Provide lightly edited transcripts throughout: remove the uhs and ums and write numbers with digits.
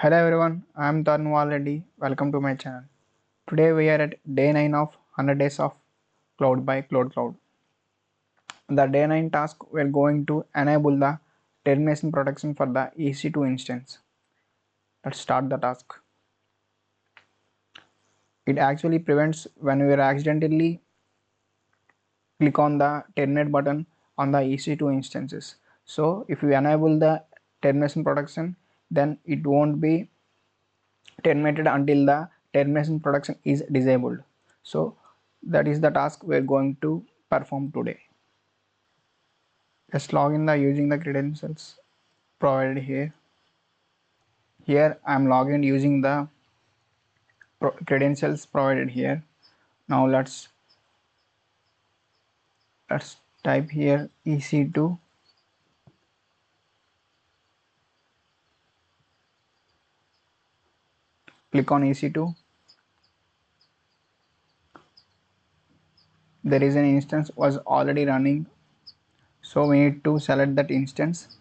Hello everyone, I am Tarun valireddy. Welcome to my channel. Today we are at day 9 of 100 days of Cloud by Cloud. The day 9 task we are going to enable the termination protection for the EC2 instance. Let's start the task. It actually prevents when we accidentally click on the terminate button on the EC2 instances. So if we enable the termination protection, then it won't be terminated until the termination protection is disabled. So that is the task we are going to perform today. Just log in using the credentials provided here. Here I am logged in using the credentials provided here. Now let's type here EC2. Click on EC2. There is an instance was already running, so we need to select that instance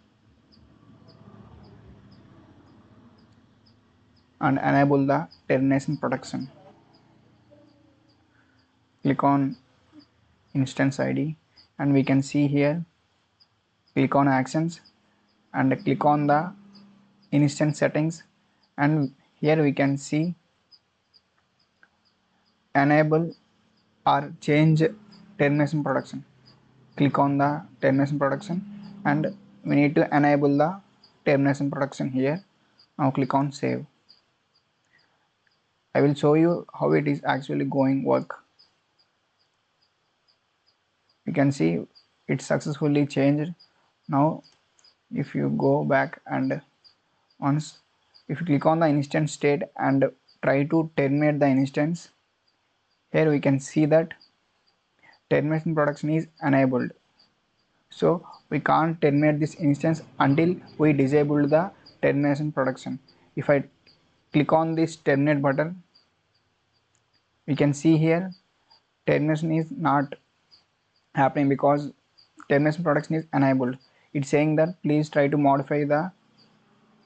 and enable the termination protection. Click on instance ID and we can see here, click on actions and click on the instance settings, and here we can see enable or change termination protection. Click on the termination protection and we need to enable the termination protection here. Now click on save. I will show you how it is actually going work. You can see it successfully changed. Now if you go back and once if you click on the instance state and try to terminate the instance, here we can see that termination protection is enabled. So we can't terminate this instance until we disable the termination protection. If I click on this terminate button, we can see here termination is not happening because termination protection is enabled. It's saying that please try to modify the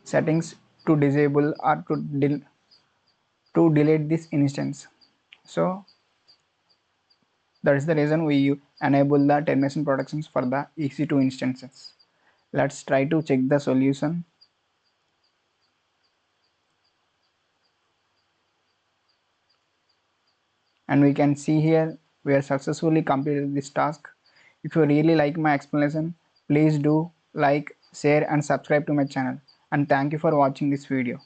settings to disable or to delete this instance. So that is the reason we enable the termination protections for the EC2 instances. Let's try to check the solution. And we can see here we have successfully completed this task. If you really like my explanation, please do like, share and subscribe to my channel. And thank you for watching this video.